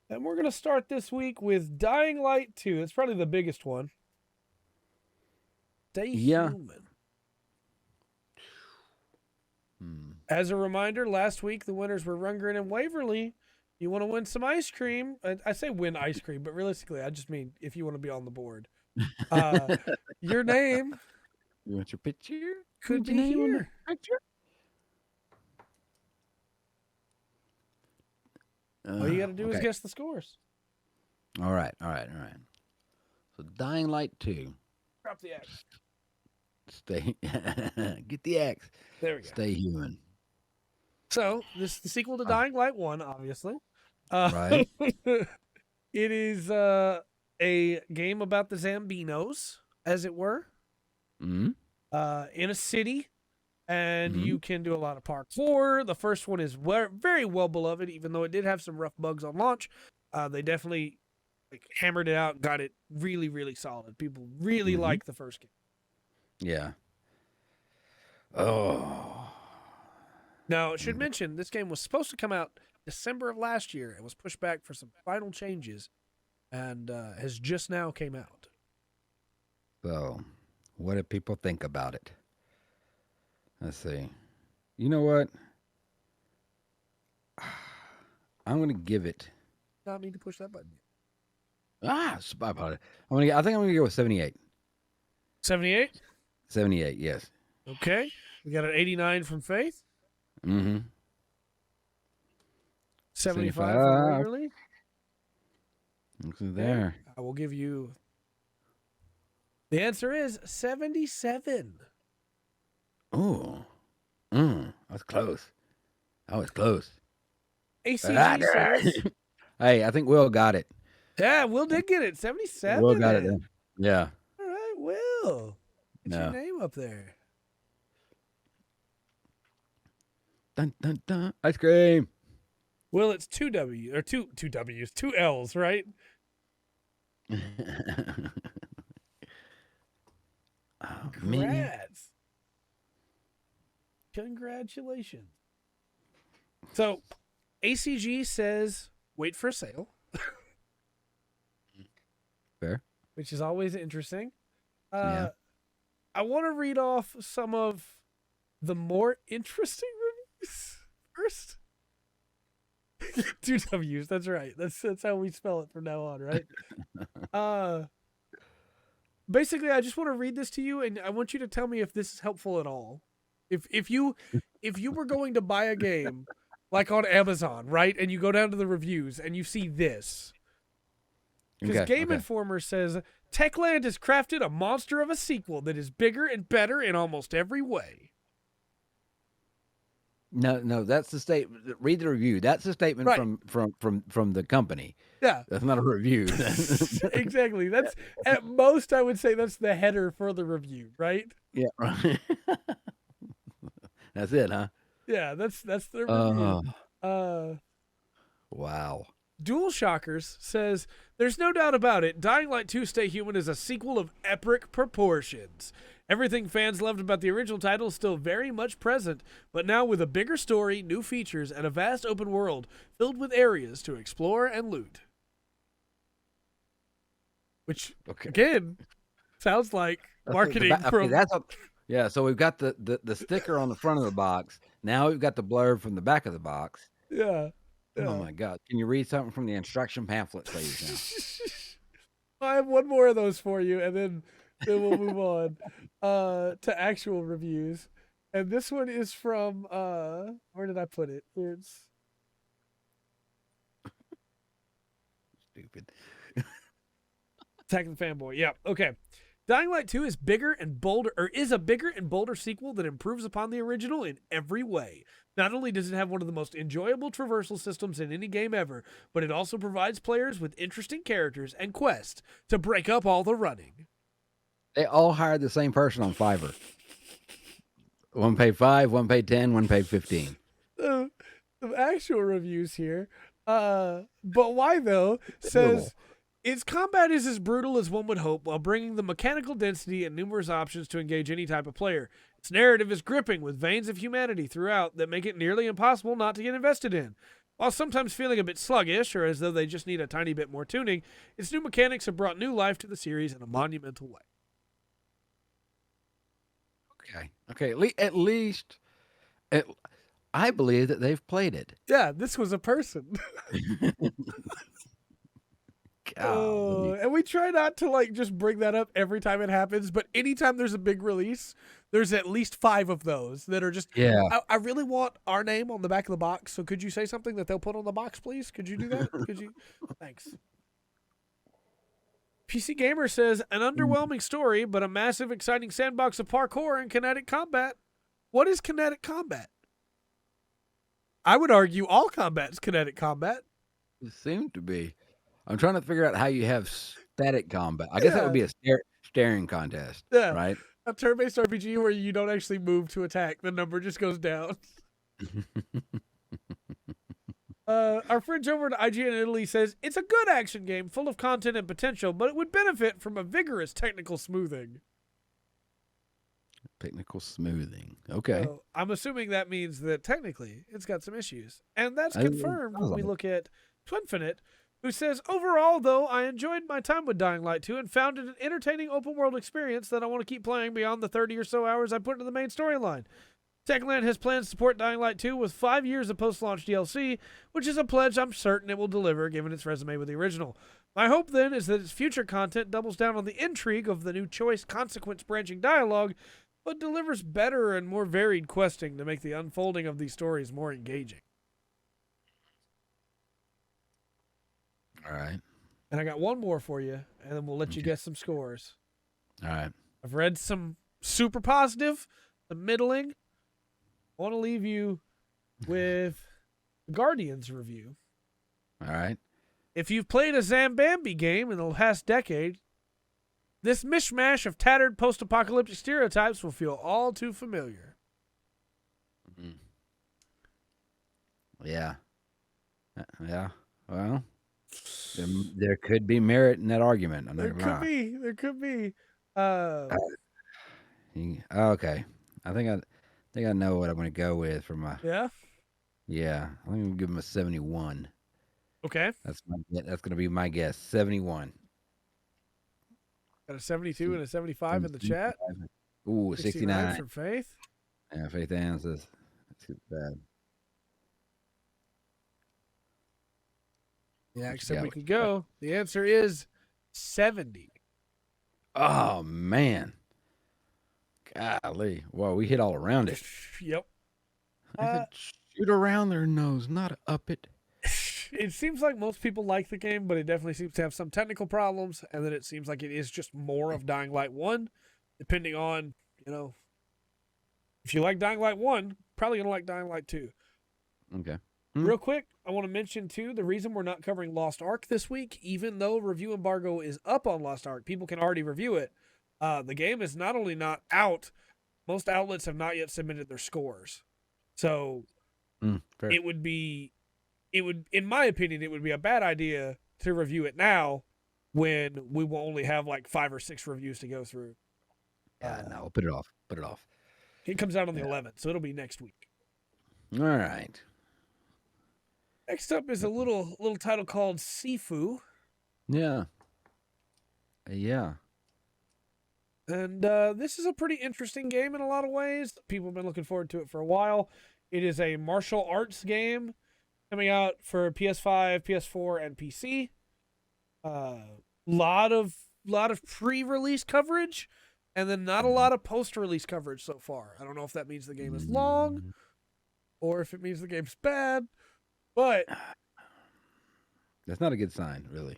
And we're going to start this week with Dying Light 2. It's probably the biggest one. Stay Yeah. human. As a reminder, last week the winners were Rundgren and Waverly. You want to win some ice cream? I say win ice cream, but realistically, I just mean if you want to be on the board. Your name You want your picture? could Want be your name on the here. picture? All you got to do is okay. guess the scores. All right. So Dying Light 2. Drop the X. Stay. Get the X. There we go. Stay human. So this is the sequel to Dying Light 1, obviously. Right. It is a game about the Zambinos, as it were, Mm-hmm. in a city, and Mhm. you can do a lot of parkour. The first one is very well beloved, even though it did have some rough bugs on launch. They definitely hammered it out, got it really, really solid. People really like the first game. Yeah. Oh. Now, it should mention this game was supposed to come out December of last year. It was pushed back for some final changes, and has just now came out. So, what do people think about it? Let's see. You know what? I'm gonna give it. Not need to push that button. Spy about it. I think I'm gonna go with 78. 78. 78. Yes. Okay, we got an 89 from Faith. Mm-hmm. 75 from 75. Waverly. Look at there. I will give you. The answer is 77. Oh. That's close. That was close. ACG says. Hey, I think Will got it. Yeah, Will did get it. 77. Will got it then. Yeah. All right, Will. Get Yeah. your name up there. Dun dun dun. Ice cream. Will, it's two W or two W's, two L's, right? Oh, man. Congrats. Congratulations. So, ACG says wait for a sale. Fair. Which is always interesting. Yeah. I want to read off some of the more interesting reviews first. Two W's, that's right. That's how we spell it from now on, right? Basically, I just want to read this to you, and I want you to tell me if this is helpful at all. If you were going to buy a game like on Amazon, right, and you go down to the reviews and you see this, because Game Informer says Techland has crafted a monster of a sequel that is bigger and better in almost every way. No, that's the statement. Read the review. That's the statement from the company. Yeah, that's not a review. Exactly. That's at most I would say that's the header for the review, right? Yeah, right. That's it, huh? Yeah, that's the review. Wow. Dual Shockers says, there's no doubt about it, Dying Light 2 Stay Human is a sequel of epic proportions. Everything fans loved about the original title is still very much present, but now with a bigger story, new features, and a vast open world filled with areas to explore and loot. Which, again, sounds like marketing from... Yeah, so we've got the sticker on the front of the box. Now we've got the blurb from the back of the box. Yeah. Oh my God! Can you read something from the instruction pamphlet, please? Now, I have one more of those for you, and then we'll move on to actual reviews. And this one is from where did I put it? It's stupid. Attack of the Fanboy. Yeah. Okay. Dying Light 2 is a bigger and bolder sequel that improves upon the original in every way. Not only does it have one of the most enjoyable traversal systems in any game ever, but it also provides players with interesting characters and quests to break up all the running. They all hired the same person on Fiverr. One paid 5, one paid 10, one paid 15. Some actual reviews here. But why though? Says its combat is as brutal as one would hope, while bringing the mechanical density and numerous options to engage any type of player. Its narrative is gripping, with veins of humanity throughout that make it nearly impossible not to get invested in. While sometimes feeling a bit sluggish or as though they just need a tiny bit more tuning, its new mechanics have brought new life to the series in a monumental way. Okay. Okay. At least, I believe that they've played it. Yeah, this was a person. Golly. And we try not to like just bring that up every time it happens, but anytime there's a big release, there's at least 5 of those that are just. Yeah. I really want our name on the back of the box. So could you say something that they'll put on the box, please? Could you do that? Could you? Thanks. PC Gamer says an underwhelming story, but a massive, exciting sandbox of parkour and kinetic combat. What is kinetic combat? I would argue all combat is kinetic combat. It seemed to be. I'm trying to figure out how you have static combat. I guess that would be a staring contest, Yeah. right? A turn-based RPG where you don't actually move to attack. The number just goes down. Our friend over at IGN in Italy says, it's a good action game full of content and potential, but it would benefit from a vigorous technical smoothing. Technical smoothing. Okay. So I'm assuming that means that technically it's got some issues. And that's confirmed when we look at Twinfinite, who says, overall, though, I enjoyed my time with Dying Light 2 and found it an entertaining open-world experience that I want to keep playing beyond the 30 or so hours I put into the main storyline. Techland has plans to support Dying Light 2 with 5 years of post-launch DLC, which is a pledge I'm certain it will deliver given its resume with the original. My hope, then, is that its future content doubles down on the intrigue of the new choice-consequence branching dialogue, but delivers better and more varied questing to make the unfolding of these stories more engaging. All right. And I got one more for you, and then we'll let you guess some scores. All right. I've read some super positive, some middling. I want to leave you with the Guardians review. All right. If you've played a Zambambi game in the past decade, this mishmash of tattered post-apocalyptic stereotypes will feel all too familiar. Mm-hmm. Yeah. Yeah. Well, there could be merit in that argument. There could be. Okay. I think I know what I'm going to go with for my. Yeah. Yeah. I'm going to give him a 71. Okay. That's going to be my guess. 71. Got a 72 and a 75 in the chat. Ooh, 69 from Faith. Yeah, Faith Ann says it's bad. Yeah, except we could go. The answer is 70. Oh, man. Golly. Well, we hit all around it. Yep. I said shoot around their nose, not up it. It seems like most people like the game, but it definitely seems to have some technical problems, and then it seems like it is just more of Dying Light 1, depending on, if you like Dying Light 1, probably going to like Dying Light 2. Okay. Real quick, I want to mention, too, the reason we're not covering Lost Ark this week, even though review embargo is up on Lost Ark, people can already review it. The game is not only not out, most outlets have not yet submitted their scores. So it would be, in my opinion, it would be a bad idea to review it now when we will only have like 5 or 6 reviews to go through. Yeah, no, put it off. Put it off. It comes out on the 11th, so it'll be next week. All right. Next up is a little title called Sifu. Yeah. Yeah. And this is a pretty interesting game in a lot of ways. People have been looking forward to it for a while. It is a martial arts game coming out for PS5, PS4, and PC. Lot of pre-release coverage, and then not a lot of post-release coverage so far. I don't know if that means the game is long, or if it means the game's bad, but that's not a good sign, really.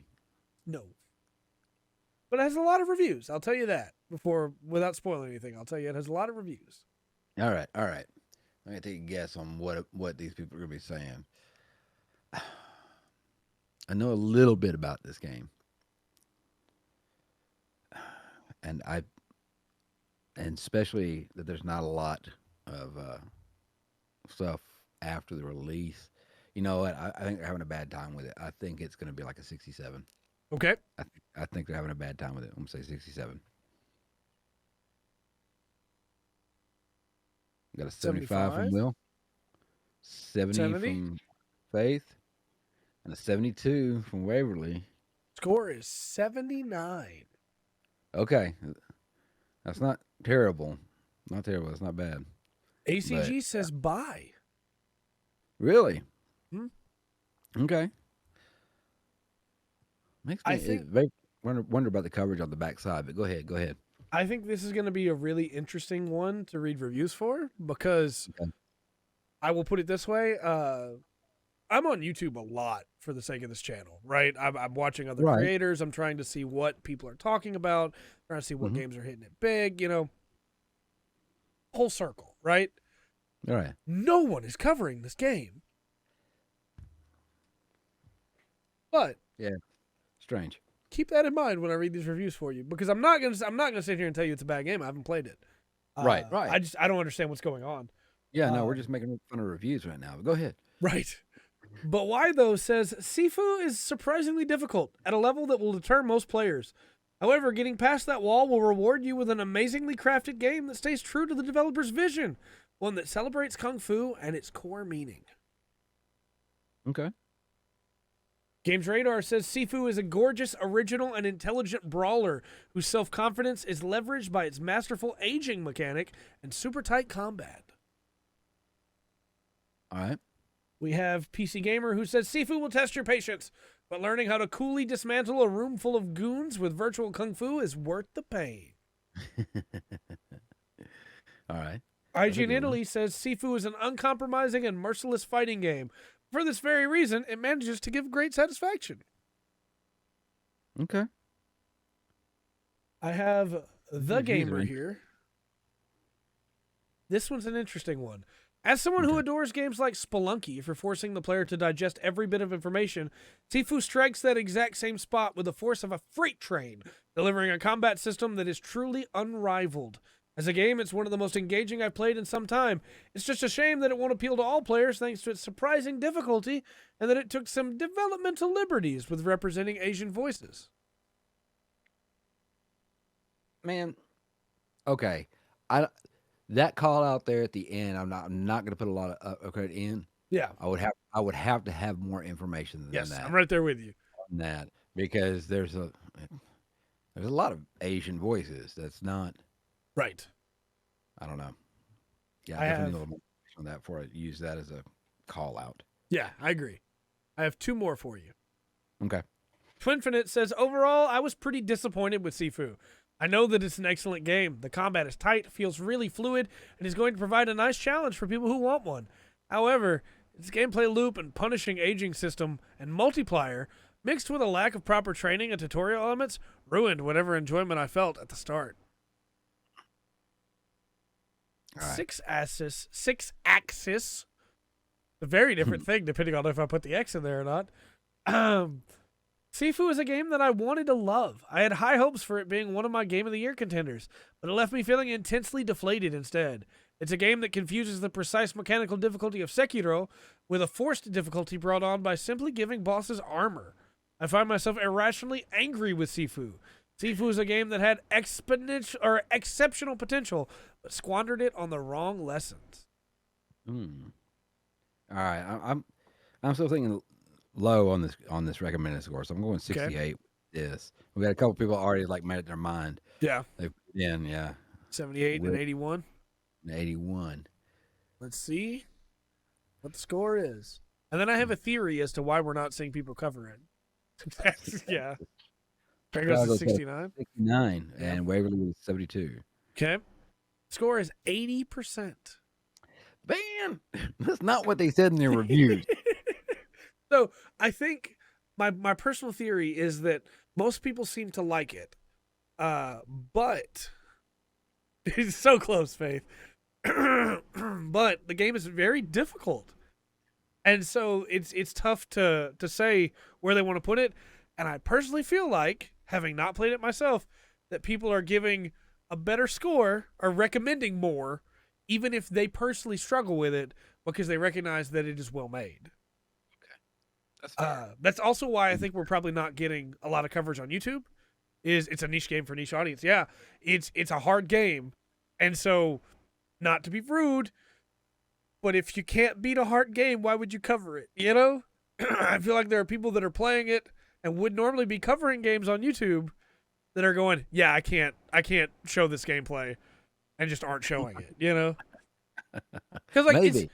No. But it has a lot of reviews. I'll tell you that without spoiling anything. I'll tell you it has a lot of reviews. All right. I'm gonna take a guess on what these people are gonna be saying. I know a little bit about this game, and especially that there's not a lot of stuff after the release. You know what? I think they're having a bad time with it. I think it's gonna be like a 67. Okay. I think they're having a bad time with it. I'm gonna say 67. Got a 75 from Will. 70 from Faith, and a 72 from Waverly. Score is 79. Okay, that's not terrible. Not terrible. It's not bad. ACG But says bye. really, Hmm? okay. Makes me I think wonder about the coverage on the backside. But go ahead. Go ahead. I think this is going to be a really interesting one to read reviews for because Okay. I will put it this way. I'm on YouTube a lot for the sake of this channel, right? I'm watching other Right. creators. I'm trying to see what people are talking about, trying to see what Mhm. games are hitting it big, whole circle, right? All right. No one is covering this game. But Yeah. Strange. keep that in mind when I read these reviews for you because I'm not gonna sit here and tell you it's a bad game. I haven't played it. Right. Right. I don't understand what's going on. Yeah. No, we're just making fun of reviews right now. But go ahead. Right. But why though says Sifu is surprisingly difficult at a level that will deter most players. However, getting past that wall will reward you with an amazingly crafted game that stays true to the developer's vision, one that celebrates kung fu and its core meaning. Okay. Games Radar says Sifu is a gorgeous, original, and intelligent brawler whose self-confidence is leveraged by its masterful aging mechanic and super tight combat. All right. We have PC Gamer who says Sifu will test your patience, but learning how to coolly dismantle a room full of goons with virtual kung fu is worth the pain. All right. IGN Italy says Sifu is an uncompromising and merciless fighting game. For this very reason, it manages to give great satisfaction. Okay. I have The Reviews Gamer are here. This one's an interesting one. As someone who adores games like Spelunky for forcing the player to digest every bit of information, Sifu strikes that exact same spot with the force of a freight train, delivering a combat system that is truly unrivaled. As a game, it's one of the most engaging I've played in some time. It's just a shame that it won't appeal to all players thanks to its surprising difficulty and that it took some developmental liberties with representing Asian voices. Man. Okay. That call out there at the end, I'm not going to put a lot of credit in. Yeah. I would have to have more information than Yes, that. I'm right there with you. On that because there's a lot of Asian voices. That's not. Right. I don't know. Yeah, I I definitely have- need a little more on that before I use that as a call out. Yeah, I agree. I have two more for you. Okay. Twinfinite says, overall, I was pretty disappointed with Sifu. I know that it's an excellent game. The combat is tight, feels really fluid, and is going to provide a nice challenge for people who want one. However, its gameplay loop and punishing aging system and multiplier, mixed with a lack of proper training and tutorial elements, ruined whatever enjoyment I felt at the start. All right. Six axis. A very different thing depending on if I put the X in there or not. Sifu is a game that I wanted to love. I had high hopes for it being one of my Game of the Year contenders, but it left me feeling intensely deflated instead. It's a game that confuses the precise mechanical difficulty of Sekiro with a forced difficulty brought on by simply giving bosses armor. I find myself irrationally angry with Sifu. Sifu is a game that had exceptional potential, but squandered it on the wrong lessons. All right. I'm still thinking low on this recommended score, so I'm going 68 with this. We got a couple people already made up their mind. Yeah. They put in 78 and 81. 81. Let's see what the score is. And then I have a theory as to why we're not seeing people cover it. Yeah. There goes to 69. 69 Yeah. and Waverly was 72. Okay. Score is 80%. Man, that's not what they said in their reviews. So I think my personal theory is that most people seem to like it. But it's so close, Faith. But the game is very difficult. And so it's tough to say where they want to put it. And I personally feel like, having not played it myself, that people are giving a better score or recommending more, even if they personally struggle with it, because they recognize that it is well made. That's fair. That's also why I think we're probably not getting a lot of coverage on YouTube. It's a niche game for a niche audience. Yeah, it's a hard game, and so, not to be rude, But if you can't beat a hard game, why would you cover it? You know? I feel like there are people that are playing it and would normally be covering games on YouTube that are going, yeah, I can't show this gameplay, and just aren't showing it, you know? Because like Maybe.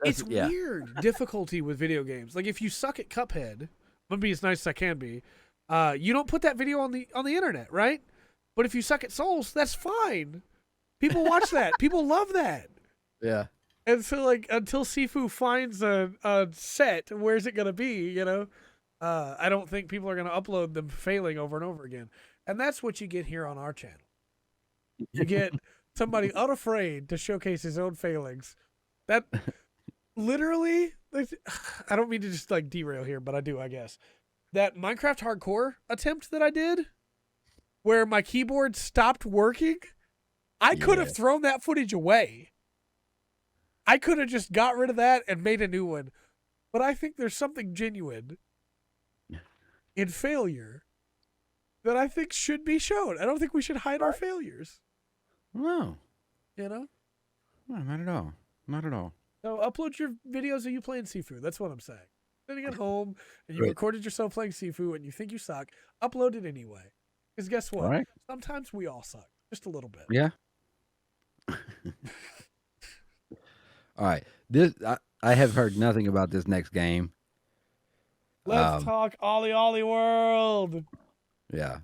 it's Yeah. weird difficulty with video games. Like if you suck at Cuphead, I'm gonna be as nice as I can be. You don't put that video on the internet, right? But if you suck at Souls, that's fine. People watch that. People love that. Yeah. And so like until Sifu finds a set, where's it gonna be? You know, I don't think people are gonna upload them failing over and over again. And that's what you get here on our channel. You get somebody unafraid to showcase his own failings. That literally, I don't mean to just like derail here, but I do, I guess. That Minecraft hardcore attempt that I did, where my keyboard stopped working, I could have thrown that footage away. I could have just got rid of that and made a new one. But I think there's something genuine in failure that I think should be shown. I don't think we should hide our failures. No. You know? No, not at all. Not at all. So upload your videos of you playing Sifu. That's what I'm saying. Sitting at home and you recorded yourself playing Sifu and you think you suck, upload it anyway. Because guess what? Right. Sometimes we all suck. Just a little bit. Yeah. All right. This I have heard nothing about this next game. Let's talk OlliOlli World. Yeah.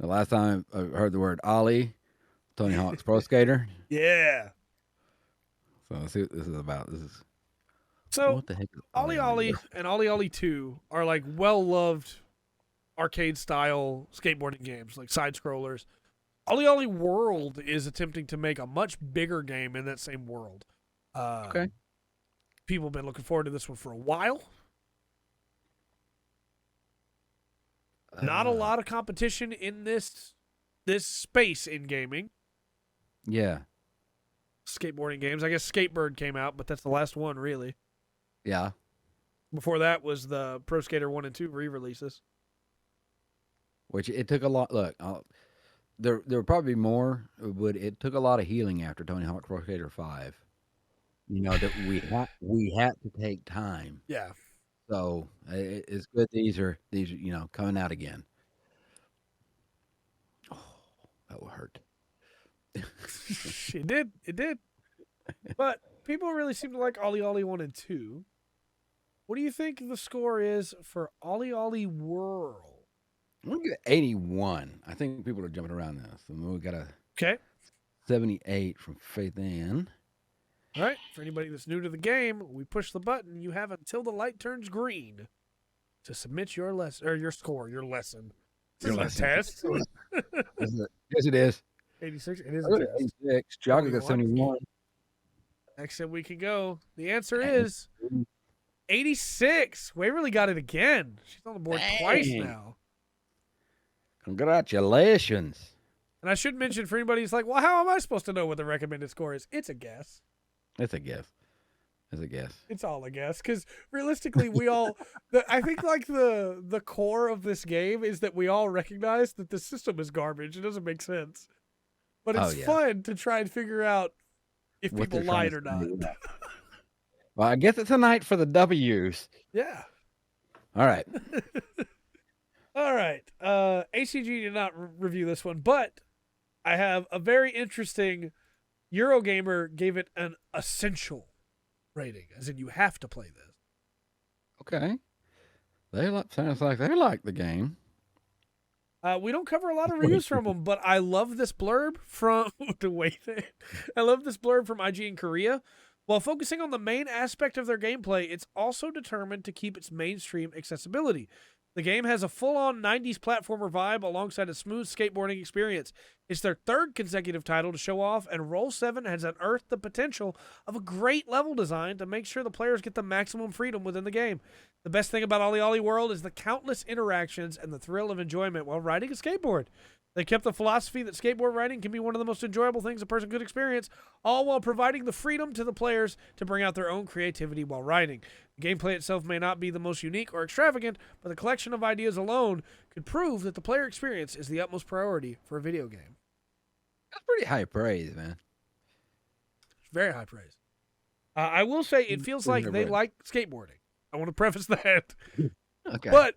The last time I heard the word Ollie, Tony Hawk's Pro Skater. Yeah. So let's see what this is about. This is so what the heck is OlliOlli and OlliOlli 2 are like well-loved arcade style skateboarding games, like side scrollers. OlliOlli World is attempting to make a much bigger game in that same world. Okay. People have been looking forward to this one for a while. Not a lot of competition in this space in gaming. Yeah. Skateboarding games. I guess Skatebird came out, but that's the last one, really. Yeah. Before that was the Pro Skater 1 and 2 re-releases. Which it took a lot. Look, there were probably more, but it took a lot of healing after Tony Hawk Pro Skater 5. You know that we had to take time. Yeah. So it's good these are coming out again. Oh, that will hurt. It did. But people really seem to like OlliOlli 1 and 2. What do you think the score is for OlliOlli World? I'm going to get 81. I think people are jumping around this. And we got a 78 from Faith Ann. All right. For anybody that's new to the game, we push the button. You have until the light turns green to submit your lesson or your score, your lesson. This is a test. Yes, it is. 86. It is a test. 86. Jogger got 71. Next time we can go. The answer is 86. Waverly got it again. She's on the board twice now. Congratulations. And I should mention for anybody who's like, well, how am I supposed to know what the recommended score is? It's a guess. It's a guess. It's a guess. It's all a guess. Because realistically, we all, I think like the core of this game is that we all recognize that the system is garbage. It doesn't make sense. But it's fun to try and figure out if people lied or not. Well, I guess it's a night for the W's. Yeah. All right. All right. ACG did not review this one, but I have a very interesting. Eurogamer gave it an essential rating, as in you have to play this. Okay. Sounds like they like the game. We don't cover a lot of reviews from them, but I love this blurb from I love this blurb from IGN Korea. While focusing on the main aspect of their gameplay, it's also determined to keep its mainstream accessibility. The game has a full-on 90s platformer vibe alongside a smooth skateboarding experience. It's their third consecutive title to show off, and Roll7 has unearthed the potential of a great level design to make sure the players get the maximum freedom within the game. The best thing about OlliOlli World is the countless interactions and the thrill of enjoyment while riding a skateboard. They kept the philosophy that skateboard riding can be one of the most enjoyable things a person could experience, all while providing the freedom to the players to bring out their own creativity while riding. The gameplay itself may not be the most unique or extravagant, but the collection of ideas alone could prove that the player experience is the utmost priority for a video game. That's pretty high praise, man. Very high praise. I will say it feels like they Red. like skateboarding. I want to preface that. Okay. But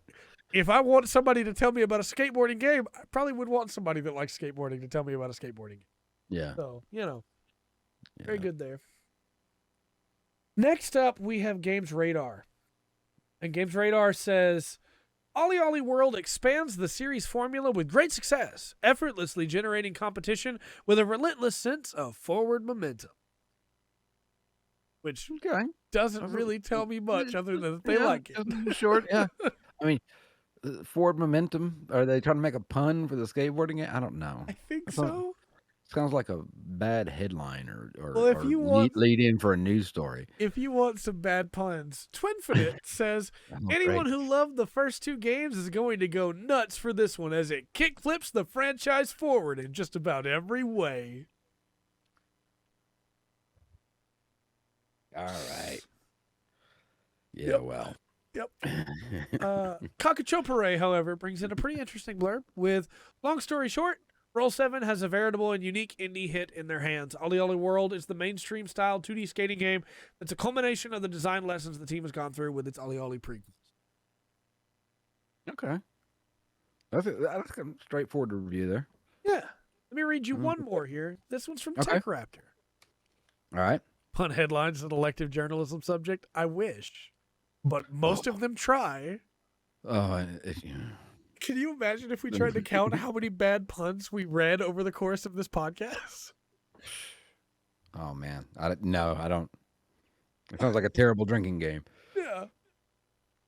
if I want somebody to tell me about a skateboarding game, I probably would want somebody that likes skateboarding to tell me about a skateboarding game. Yeah. So, Yeah. very good there. Next up, we have Games Radar. And Games Radar says, OlliOlli World expands the series formula with great success, effortlessly generating competition with a relentless sense of forward momentum. Which doesn't really tell me much other than that they like it. Short, yeah. I mean, forward momentum. Are they trying to make a pun for the skateboarding game? I don't know. I think so. Sounds like a bad headline Well, if or you want, lead in for a news story. If you want some bad puns, Twinfinite says anyone Great. who loved the first two games is going to go nuts for this one as it kickflips the franchise forward in just about every way. All right. Yeah, Yep. well. Yep. Kakachopare, however, brings in a pretty interesting blurb with, long story short, Roll7 has a veritable and unique indie hit in their hands. OlliOlli World is the mainstream-style 2D skating game that's a culmination of the design lessons the team has gone through with its OlliOlli prequels. Okay. That's a straightforward review there. Yeah. Let me read you one more here. This one's from Okay. TechRaptor. All right. Pun headlines an elective journalism subject? I wish. But most of them try. Oh, Can you imagine if we tried to count how many bad puns we read over the course of this podcast? oh man. No, I don't. It sounds like a terrible drinking game. Yeah.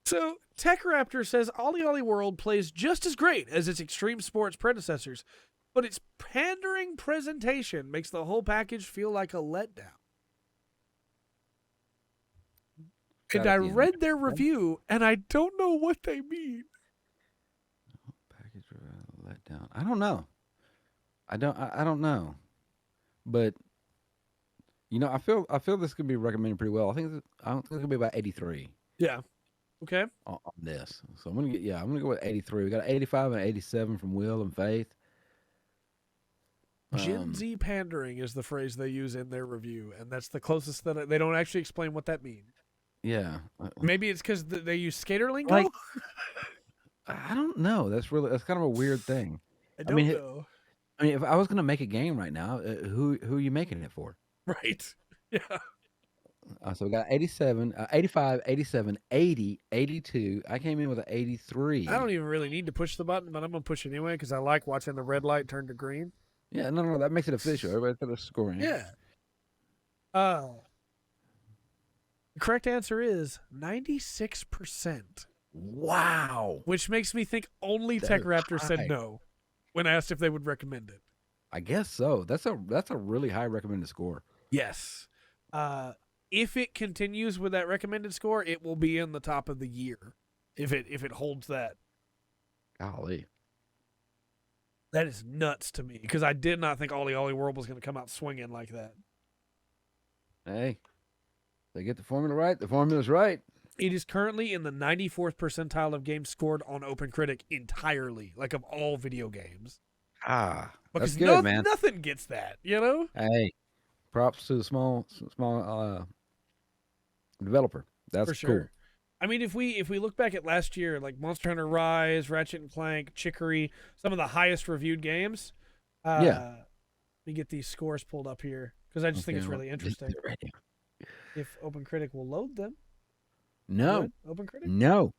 So, TechRaptor says OlliOlli World plays just as great as its extreme sports predecessors, but its pandering presentation makes the whole package feel like a letdown. And I read their review, and I don't know what they mean. Package letdown. I don't know. I don't know. But I feel this could be recommended pretty well. I think it's gonna be about 83. Yeah. Okay. On this. So I'm gonna go with 83. We got 85 and 87 from Will and Faith. Gen Z pandering is the phrase they use in their review, and that's the closest that they don't actually explain what that means. Yeah. Maybe it's because they use skater lingo? I don't know. That's kind of a weird thing. I don't know. I mean, if I was going to make a game right now, who are you making it for? Right. Yeah. So we got 87, 85, 87, 80, 82. I came in with an 83. I don't even really need to push the button, but I'm going to push it anyway because I like watching the red light turn to green. Yeah, no, that makes it official. Everybody's got a score in. Yeah. The correct answer is 96%. Wow. Which makes me think only TechRaptor said no when asked if they would recommend it. I guess so. That's a really high recommended score. Yes. If it continues with that recommended score, it will be in the top of the year. If it holds that. Golly. That is nuts to me because I did not think OlliOlli World was going to come out swinging like that. Hey, they get the formula right. The formula's right. It is currently in the 94th percentile of games scored on OpenCritic entirely, like of all video games. Because that's good, man. Nothing gets that, Hey, props to the small developer. That's for cool. sure. I mean, if we look back at last year, like Monster Hunter Rise, Ratchet and Clank, Chicory, some of the highest reviewed games. Let me get these scores pulled up here because I just think it's really interesting. If OpenCritic will load them. No. OpenCritic? No.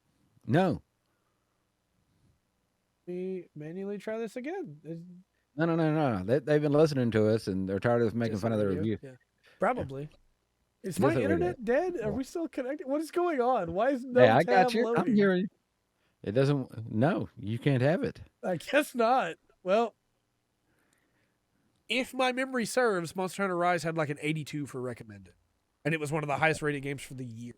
Let me manually try this again. No. They've been listening to us and they're tired of us making fun of their review. Yeah. Probably. Is my internet dead? Are we still connected? What is going on? Why is no I got tab you. loading? I'm hearing you. It doesn't. No, you can't have it. I guess not. Well, if my memory serves, Monster Hunter Rise had like an 82 for recommended, and it was one of the highest rated games for the year.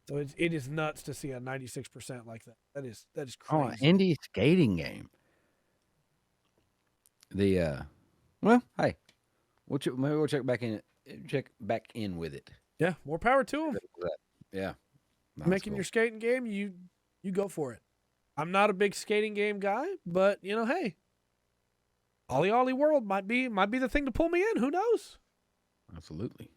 So it is nuts to see a 96% like that. That is crazy. Oh, indie skating game. Well, hey, maybe we'll check back in with it. Yeah, more power to them. Yeah, making your skating game, you go for it. I'm not a big skating game guy, but hey, OlliOlli World might be the thing to pull me in. Who knows? Absolutely.